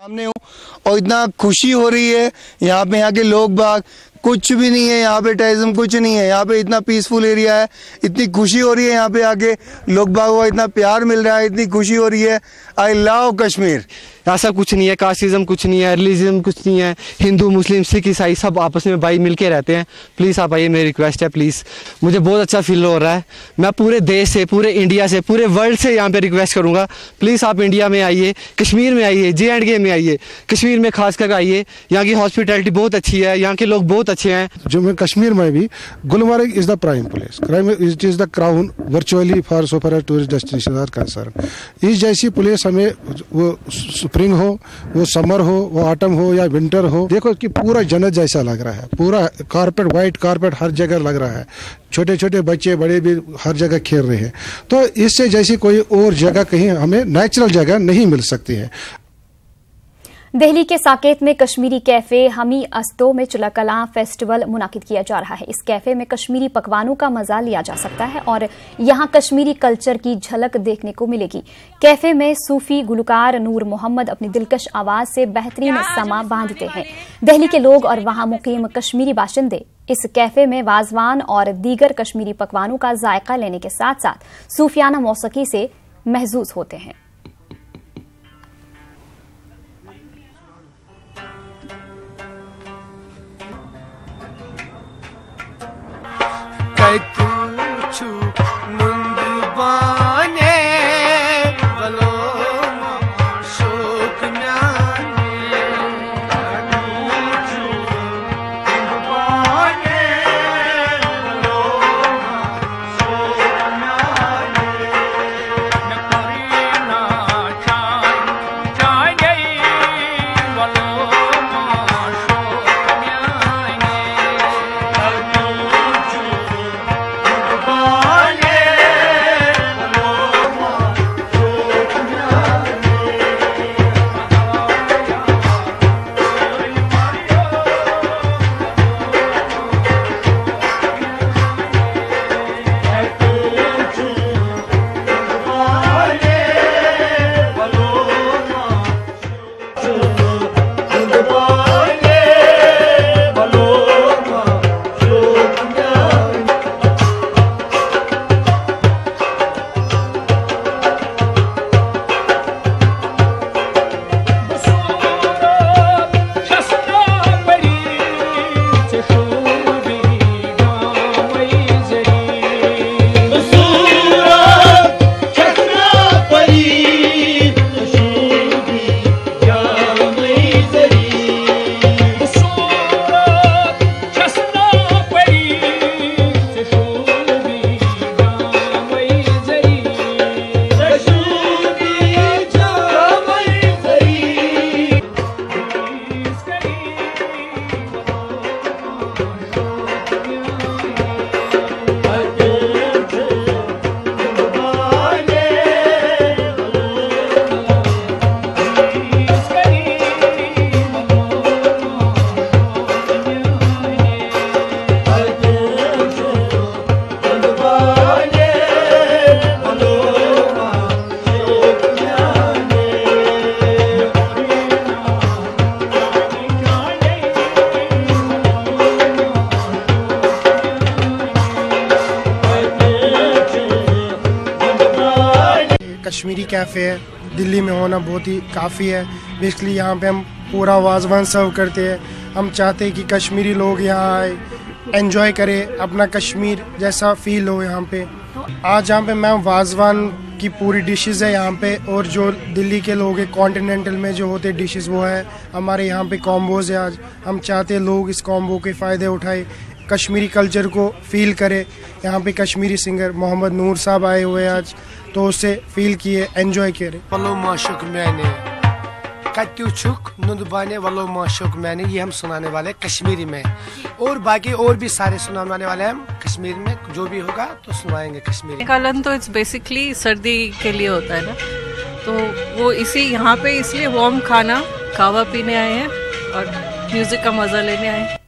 सामने हूँ और इतना खुशी हो रही है। यहाँ पे यहाँ के लोग बाग कुछ भी नहीं है, यहाँ पे टेररिज्म कुछ नहीं है, यहाँ पे इतना पीसफुल एरिया है। इतनी खुशी हो रही है यहाँ पे आके, लोग बाग को इतना प्यार मिल रहा है, इतनी खुशी हो रही है। I love Kashmir. ऐसा कुछ नहीं है, कास्टिज्म कुछ नहीं है, रिलीजन कुछ नहीं है। हिंदू मुस्लिम सिख ईसाई सब आपस में भाई मिल के रहते हैं। प्लीज़ आप आइए, मेरी रिक्वेस्ट है प्लीज़। मुझे बहुत अच्छा फील हो रहा है। मैं पूरे देश से, पूरे इंडिया से, पूरे वर्ल्ड से यहाँ पे रिक्वेस्ट करूँगा, प्लीज़ आप इंडिया में आइए, कश्मीर में आइए, JNK में आइए, कश्मीर में खास कर आइए। यहाँ की हॉस्पिटैलिटी बहुत अच्छी है, यहाँ के लोग बहुत अच्छे हैं। जम्मू कश्मीर में भी Gulmarg is the prime place, it is the crown virtually for so far tourist destination are concern. इस जैसी प्लेस हमें, वो स्प्रिंग हो, वो समर हो, वो ऑटम हो या विंटर हो, देखो कि पूरा जन्नत जैसा लग रहा है। पूरा कारपेट, वाइट कारपेट हर जगह लग रहा है। छोटे छोटे बच्चे बड़े भी हर जगह खेल रहे हैं। तो इससे जैसी कोई और जगह कहीं हमें नेचुरल जगह नहीं मिल सकती है। दिल्ली के साकेत में कश्मीरी कैफे हमी अस्तो में चुलकलां फेस्टिवल मुनाकिद किया जा रहा है। इस कैफे में कश्मीरी पकवानों का मजा लिया जा सकता है और यहां कश्मीरी कल्चर की झलक देखने को मिलेगी। कैफे में सूफी गुलकार नूर मोहम्मद अपनी दिलकश आवाज से बेहतरीन समा बांधते हैं। दिल्ली के लोग और वहां मुकीम कश्मीरी बाशिंदे इस कैफे में वाजवान और दीगर कश्मीरी पकवानों का जायका लेने के साथ साथ सूफियाना मौसीकी से महजूज होते हैं। कश्मीरी कैफ़े है दिल्ली में होना बहुत ही काफ़ी है। बेसिकली यहाँ पे हम पूरा वाजवान सर्व करते हैं। हम चाहते हैं कि कश्मीरी लोग यहाँ आए, एंजॉय करें, अपना कश्मीर जैसा फील हो यहाँ पे। आज यहाँ पे मैं वाजवान की पूरी डिशेस है यहाँ पे, और जो दिल्ली के लोग हैं कॉन्टिनेंटल में जो होते डिशेस वो है हमारे यहाँ पे कॉम्बोज है। आज हम चाहते हैं लोग इस कॉम्बो के फ़ायदे उठाए, कश्मीरी कल्चर को फील करे। यहाँ पे कश्मीरी सिंगर मोहम्मद नूर साहब आए हुए आज, तो उससे फील किए, एंजॉय करे। वलो माशुक मैंने कत्यू छुक नुदबाने वलो माशुक मैंने, ये हम सुनाने वाले कश्मीरी में, और बाकी और भी सारे सुनाने वाले हम कश्मीर में, जो भी होगा तो सुनाएंगे कश्मीरी। कालन तो इट्स बेसिकली सर्दी के लिए होता है ना, तो वो इसी यहाँ पे इसलिए वार्म खाना कावा पीने आए हैं और म्यूजिक का मजा लेने आए हैं।